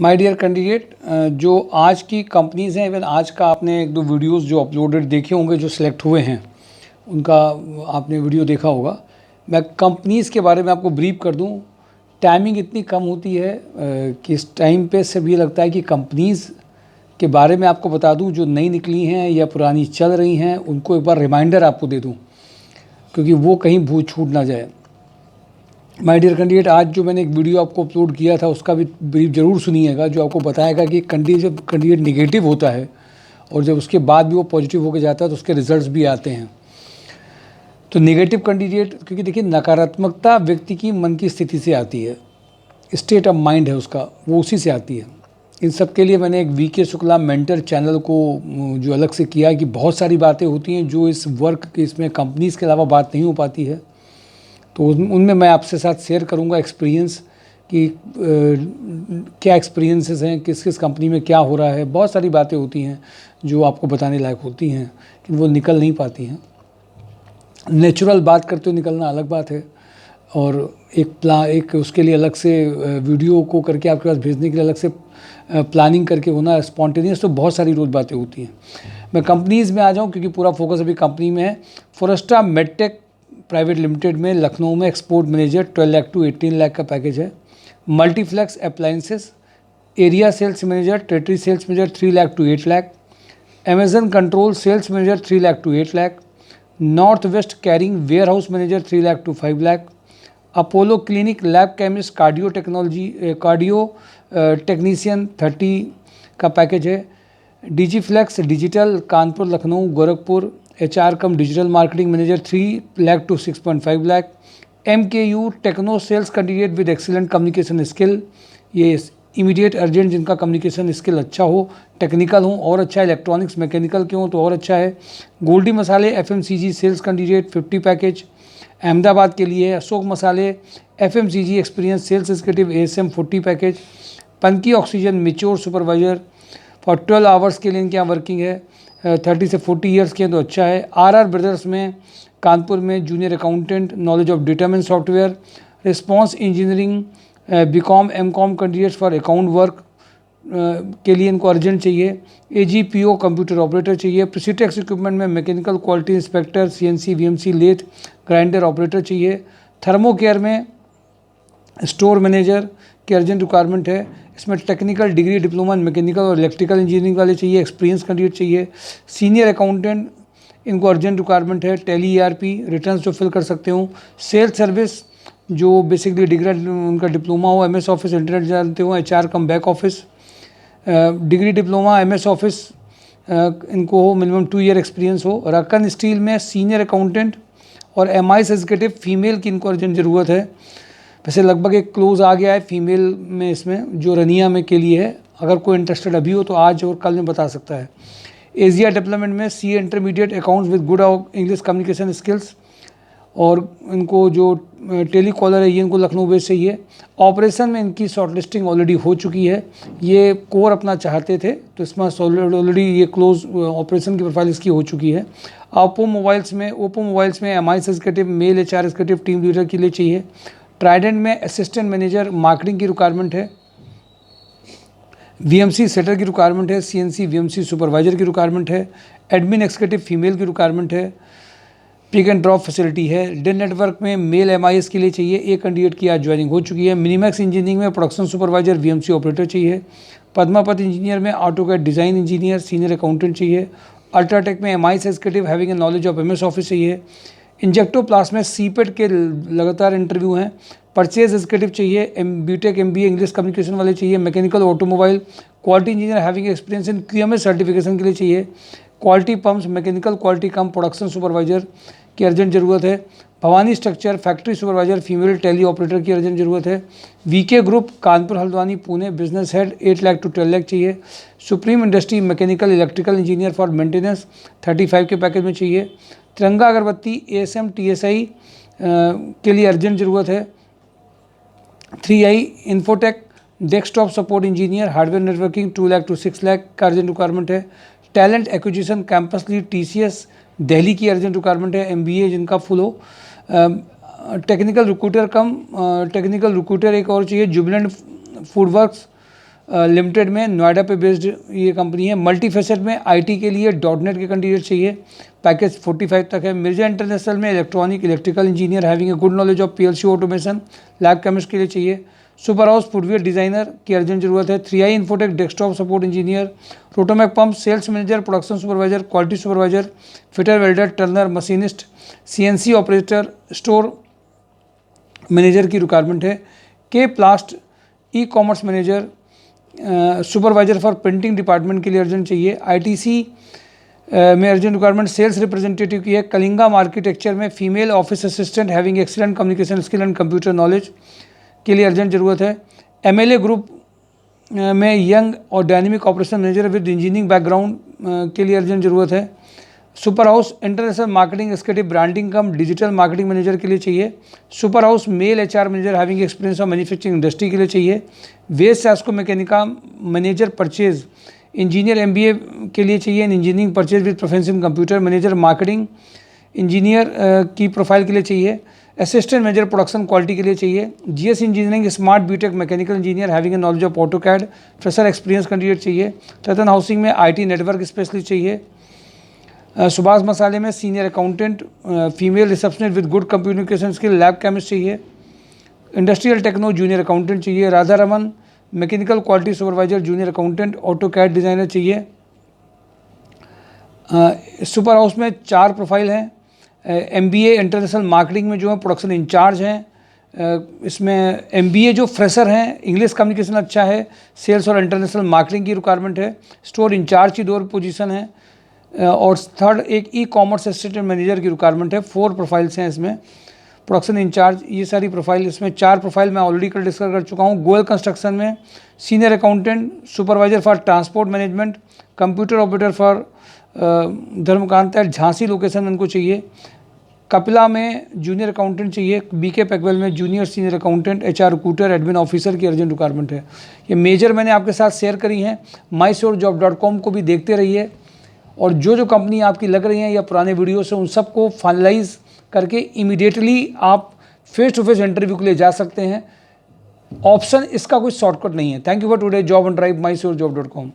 My dear candidate, जो आज की कंपनीज़ हैं, इवन आज का आपने एक दो वीडियोस जो अपलोडेड देखे होंगे, जो सिलेक्ट हुए हैं उनका आपने वीडियो देखा होगा। मैं कंपनीज़ के बारे में आपको ब्रीफ कर दूं। टाइमिंग इतनी कम होती है कि इस टाइम पे सब ये लगता है कि कंपनीज़ के बारे में आपको बता दूं जो नई निकली हैं या पुरानी चल रही हैं, उनको एक बार रिमाइंडर आपको दे दूँ, क्योंकि वो कहीं भूल छूट ना जाए। माय डियर कैंडिडेट, आज जो मैंने एक वीडियो आपको अपलोड किया था उसका भी ब्रीफ ज़रूर सुनिएगा, जो आपको बताएगा कि जब कैंडिडेट निगेटिव होता है और जब उसके बाद भी वो पॉजिटिव होकर जाता है तो उसके रिजल्ट्स भी आते हैं। तो निगेटिव कैंडिडेट, क्योंकि देखिए नकारात्मकता व्यक्ति की मन की स्थिति से आती है, स्टेट ऑफ माइंड है उसका, वो उसी से आती है। इन सब के लिए मैंने एक वीके शुक्ला मेंटर चैनल को जो अलग से किया है कि बहुत सारी बातें होती हैं जो इस वर्क के इसमें कंपनीज़ के अलावा बात नहीं हो पाती है। तो उनमें मैं आपसे साथ शेयर करूंगा एक्सपीरियंस कि क्या एक्सपीरियंसेस हैं, किस किस कंपनी में क्या हो रहा है। बहुत सारी बातें होती हैं जो आपको बताने लायक होती हैं कि वो निकल नहीं पाती हैं। नेचुरल बात करते हुए निकलना अलग बात है, और एक उसके लिए अलग से वीडियो को करके आपके पास भेजने के लिए अलग से प्लानिंग करके होना, स्पॉन्टेनियस, तो बहुत सारी रोज़ बातें होती हैं। मैं कंपनीज़ में आ जाऊँ क्योंकि पूरा फोकस अभी कंपनी में है। फोरेस्टा मेडटेक प्राइवेट लिमिटेड में लखनऊ में export manager 12 lakh to 18 lakh का पैकेज है। Multiflex appliances area sales manager, territory sales manager 3 lakh to 8 lakh. Amazon control sales manager 3 lakh to 8 lakh. North west carrying warehouse manager 3 lakh to 5 lakh. Apollo clinic lab chemist cardio technician 30 का package है। Digiflex digital Kanpur Lucknow Gorakhpur HR cum digital marketing manager 3 lakh to 6.5 lakh. MKU techno sales candidate with excellent communication skill, ये immediate urgent जिनका communication skill अच्छा हो, technical हो और अच्छा, electronics mechanical के हो तो और अच्छा है। Goldiee Masale FMCG sales candidate 50 package Ahmedabad के लिए। Ashok Masale FMCG experience sales executive ASM 40 package. Panki oxygen mature supervisor for 12 hours के लिए इनके यहाँ वर्किंग है, 30 से 40 ईयर्स के हैं तो अच्छा है। RR ब्रदर्स में कानपुर में जूनियर अकाउंटेंट, नॉलेज ऑफ डेटामेंट software, response engineering BCom MCom candidates for account work के लिए इनको अर्जेंट चाहिए। AGPO कंप्यूटर ऑपरेटर चाहिए। प्रिसीटेक्स इक्विपमेंट में mechanical quality inspector, CNC VMC lathe grinder operator चाहिए। थर्मो केयर में स्टोर मैनेजर की अर्जेंट रिक्वायरमेंट है। इसमें technical degree diploma in mechanical और इलेक्ट्रिकल इंजीनियरिंग वाले चाहिए, एक्सपीरियंस कैंडिडेट चाहिए। सीनियर अकाउंटेंट इनको अर्जेंट रिक्वायरमेंट है। टैली ERP रिटर्न्स जो फिल कर सकते हो। सेल्स सर्विस जो बेसिकली डिग्री उनका डिप्लोमा हो, MS ऑफिस इंटरनेट जानते हो, HR come back office degree diploma MS office इनको हो, मिनिमम 2 ईयर एक्सपीरियंस हो। रकन स्टील में सीनियर अकाउंटेंट और MIS एग्जीक्यूटिव फीमेल की इनको अर्जेंट ज़रूरत है। वैसे लगभग एक क्लोज आ गया है फीमेल में, इसमें जो रनिया में के लिए है। अगर कोई इंटरेस्टेड अभी हो तो आज और कल में बता सकता है। एशिया डेवलपमेंट में CA intermediate accounts with good English communication skills, और इनको जो टेली कॉलर है ये इनको लखनऊ बेस चाहिए। ऑपरेशन में इनकी शॉर्टलिस्टिंग ऑलरेडी हो चुकी है, ये कोर अपना चाहते थे तो इसमें ऑलरेडी ये क्लोज ऑपरेशन की प्रोफाइल इसकी हो चुकी है। ओप्पो मोबाइल्स में MIS executive mail HR executive team leader के लिए चाहिए। ट्राइडेंट में असिस्टेंट मैनेजर मार्केटिंग की रिक्वायरमेंट है। VMC सेटर की रिक्वायरमेंट है। CNC VMC सुपरवाइजर की रिक्वायरमेंट है। एडमिन एक्जीक्यूटिव फीमेल की रिक्वायरमेंट है। पिक एंड ड्रॉप फैसिलिटी है। डेन नेटवर्क में मेल MIS के लिए चाहिए, एक कैंडिडेट की आज ज्वाइनिंग हो चुकी है। मिनीमैक्स इंजीनियरिंग में प्रोडक्शन सुपरवाइजर VMC ऑपरेटर चाहिए। पद्मापत इंजीनियर में AutoCAD design engineer senior accountant चाहिए। अल्ट्राटेक में MIS executive having a knowledge of MS office चाहिए। इंजेक्टो प्लास में CPET के लगातार इंटरव्यू हैं। परचेज एग्जीक्यूटिव चाहिए। BTech MBA इंग्लिश कम्युनिकेशन वाले चाहिए। Mechanical automobile quality engineer having experience in QMS certification के लिए चाहिए। क्वालिटी पंप्स मैकेनिकल क्वालिटी कम प्रोडक्शन सुपरवाइजर की अर्जेंट ज़रूरत है। Bhavani structure factory supervisor female tele operator की अर्जेंट ज़रूरत है। VK group Kanpur Haldwani Pune business head 8 lakh to 12 lakh चाहिए। Supreme industry mechanical electrical engineer for maintenance 35 के पैकेज में चाहिए। तिरंगा अगरबत्ती ASM TSI के लिए अर्जेंट ज़रूरत है। 3i infotech desktop support engineer hardware networking 2 lakh to 6 lakh का अर्जेंट रिक्वायरमेंट है। Talent acquisition campus lead TCS Delhi की अर्जेंट रिक्वायरमेंट है। MBA जिनका फुल हो। टेक्निकल रिक्रूटर एक और चाहिए। जुबिलेंट फूड वर्क्स लिमिटेड में, नोएडा पे बेस्ड ये कंपनी है। मल्टीफेसेट में आईटी के लिए .NET के कैंडिडेट चाहिए, पैकेज 45 तक है। मिर्जा इंटरनेशनल में electrical engineer having a good knowledge of PLC automation, lab chemist के लिए चाहिए। सुपर हाउस फुटवेयर डिज़ाइनर की अर्जेंट जरूरत है। 3i infotech desktop support engineer. Rotomac pump sales manager, production supervisor, quality supervisor, fitter, welder, turner, machinist, CNC operator, store manager की requirement है। K plast ecommerce manager, supervisor for printing department के लिए urgent चाहिए। ITC में urgent requirement sales representative की है। Kalingam architecture में female office assistant having excellent communication skill and computer knowledge के लिए अर्जेंट ज़रूरत है। MLA ग्रुप में यंग और dynamic operation manager with engineering background के लिए अर्जेंट ज़रूरत है। Super house international marketing executive branding cum digital marketing manager के लिए चाहिए। Super house male HR manager having experience of manufacturing industry के लिए चाहिए। West Sasco Mechanica manager purchase engineer MBA के लिए चाहिए। Engineering purchase with profession in computer manager marketing engineer की प्रोफाइल के लिए चाहिए। असिस्टेंट मैनेजर प्रोडक्शन क्वालिटी के लिए चाहिए। GS engineering smart BTech mechanical engineer having A knowledge of AutoCAD fresher experience candidate चाहिए। रतन हाउसिंग में IT नेटवर्क स्पेशलिस्ट चाहिए। सुभाष मसाले में senior accountant female receptionist with good communication skill lab chemist चाहिए। Industrial techno junior accountant चाहिए। Radha Raman mechanical quality supervisor junior accountant AutoCAD designer चाहिए। Super house में 4 profile हैं। MBA इंटरनेशनल मार्केटिंग में जो है प्रोडक्शन इंचार्ज हैं। इसमें MBA जो फ्रेशर हैं, इंग्लिश कम्युनिकेशन अच्छा है, सेल्स और इंटरनेशनल मार्केटिंग की रिक्वायरमेंट है। स्टोर इंचार्ज की 2 पोजीशन है और थर्ड एक ई-कॉमर्स असिस्टेंट मैनेजर की रिक्वायरमेंट है। 4 प्रोफाइल्स हैं इसमें। प्रोडक्शन इंचार्ज ये सारी प्रोफाइल, इसमें 4 प्रोफाइल मैं ऑलरेडी कल डिस्कस कर चुका हूँ। गोयल कंस्ट्रक्शन में senior accountant supervisor for transport management, computer operator for Dharmkant at Jhansi location उनको चाहिए। कपिला में जूनियर अकाउंटेंट चाहिए। BK पैकवेल में junior senior accountant HR recruiter admin officer की अर्जेंट रिक्वायरमेंट है। ये मेजर मैंने आपके साथ शेयर करी हैं। mysurejob.com को भी देखते रहिए और जो कंपनी आपकी लग रही हैं या पुराने वीडियो से उन सबको फाइनलाइज करके इमीडिएटली आप फेस टू फेस इंटरव्यू के लिए जा सकते हैं। ऑप्शन इसका कोई शॉर्टकट नहीं है। Thank you for today job and drive mysurejob.com।